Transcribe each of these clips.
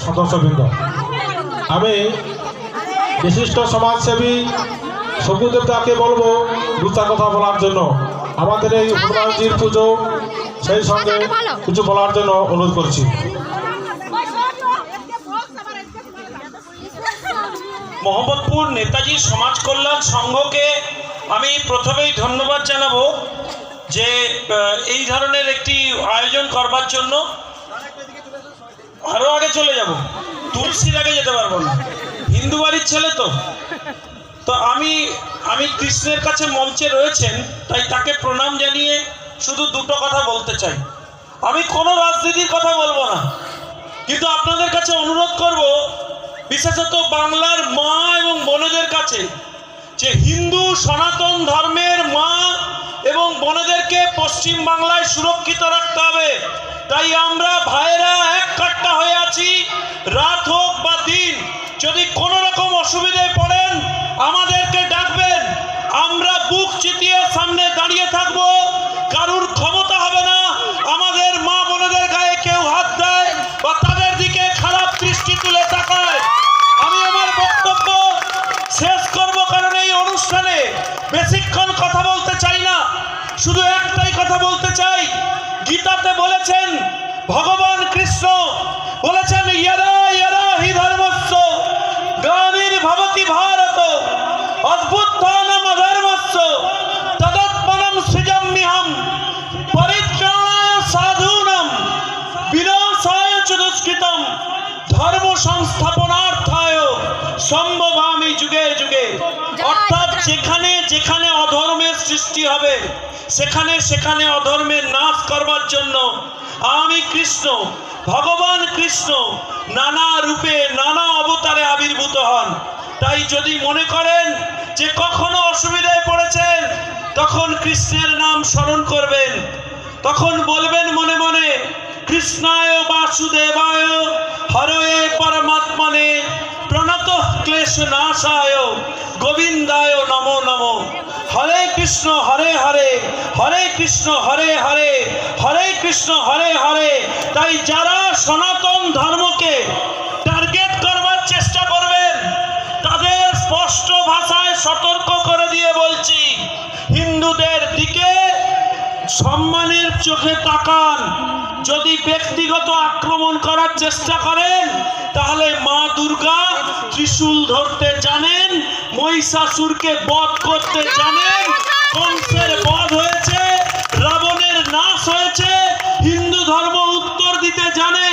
সদস্যবৃন্দ, আমি বিশিষ্ট সমাজসেবী শঙ্কুদেবদাকে বলবো দু চার কথা বলার জন্য। আমাদের এই হনুমানজির পুজো সেই সঙ্গে কিছু বলার জন্য অনুরোধ করছি। মোহাম্মদপুর নেতাজি সমাজ কল্যাণ সংঘকে আমি প্রথমেই ধন্যবাদ জানাবো যে এই ধরনের একটি আয়োজন করবার জন্য। আরো আগে চলে যাব, তুলসীর আগে যেতে পারবো না, হিন্দু বাড়ির ছেলে তো তো আমি কৃষ্ণের কাছে মঞ্চে রয়েছেন, তাই তাকে প্রণাম জানিয়ে শুধু দুটো কথা বলতে চাই। আমি কোনো রাজনীতির কথা বলবো না, কিন্তু আপনাদের কাছে অনুরোধ করব, বিশেষত বাংলার মা এবং বোনেদের কাছে, যে হিন্দু সনাতন ধর্মের মা এবং বোনেদেরকে পশ্চিম বাংলায় সুরক্ষিত রাখতে হবে। তাই আমরা ভাইরা এক কাট্টা হয়ে আছি, রাত হোক বা দিন। যদি কোনো রকম অসুবিধায় পড়েন আমাদেরকে ডাকবেন, আমরা বুক চিতিয়ে সামনে দাঁড়িয়ে থাকবো। কারুর ক্ষমতা হবে না আমাদের মা বোনেদের গায়ে কেউ হাত দেয় বা তাদের দিকে খারাপ দৃষ্টি তুলে তাকায়। আমি আমার বক্তব্য শেষ করব, কারণ এই অনুষ্ঠানে বেশিক্ষণ কথা বলতে চাই না, শুধু একটাই কথা বলতে চাই। গীতাতে বলেছেন, ভগবান কৃষ্ণ বলেছেন, ইয়দা ইয়দা হি ধর্মস্য গ্লানির্ভবতি ভারত অদ্ভুত্থানম অধর্মস্য তদাত্মনম সৃজাম্যহম পরিত্রাণায় সাধূনাম বিনাশায় চ দুষ্কৃতম ধর্ম সংস্থাপনার্থায় সম্ভবামি যুগে যুগে। অর্থাৎ যেখানে যেখানে অধর্মের সৃষ্টি হবে সেখানে সেখানে অধর্মের নাশ করবার জন্য আমি কৃষ্ণ, ভগবান কৃষ্ণ নানা রূপে নানা অবতারে আবির্ভূত হন। তাই যদি মনে করেন যে কখনো অসুবিধায় পড়েছেন, তখন কৃষ্ণের নাম স্মরণ করবেন, তখন বলবেন মনে মনে, কৃষ্ণায় বাসুদেবায় হরয়ে পরমাত্মনে প্রণত ক্লেশ নাশায় গোবিন্দায় নমো নমো। হরে কৃষ্ণ হরে হরে, হরে কৃষ্ণ হরে হরে, হরে কৃষ্ণ হরে হরে। তাই যারা সনাতন ধর্মকে টার্গেট করবার চেষ্টা করবেন, তাদের স্পষ্ট ভাষায় সতর্ক করে দিয়ে বলছি, হিন্দুদের দিকে সম্মানের চোখে তাকান। যদি ব্যক্তিগত আক্রমণ করার চেষ্টা করেন, তাহলে মা দুর্গা ত্রিশূল ধরতে জানেন, মহিষাসুরকে বধ করতে জানেন, কংসের বধ হয়েছে, রাবণের নাশ হয়েছে, হিন্দু ধর্ম উত্তর দিতে জানে।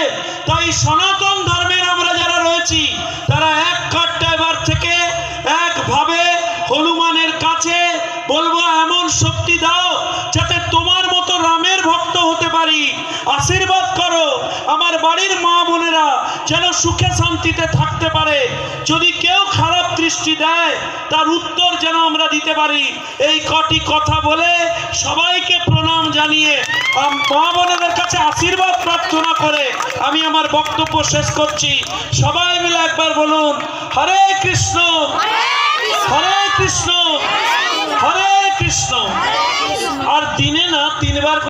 তাই সনাতন ধর্মের আমরা যারা রয়েছি, তারা এক কাট্টা এবার থেকে একভাবে হনুমানের কাছে বলবো, এমন শক্তি দাও যাতে তোমার মতো রামের ভক্ত হতে পারি। আশীর্বাদ করো আমার বাড়ির মা বোনেরা যেন সুখে শান্তিতে থাকতে পারে। যদি কেউ খারাপ দৃষ্টি দেয়, তার উত্তর যেন আমরা দিতে পারি। এই কটি কথা বলে সবাইকে প্রণাম জানিয়ে মা বোনেদের কাছে আশীর্বাদ প্রার্থনা করে আমি আমার বক্তব্য শেষ করছি। সবাই মিলে একবার বলুন, হরে কৃষ্ণ হরে কৃষ্ণ হরে কৃষ্ণ। আর দিনে না 3 বার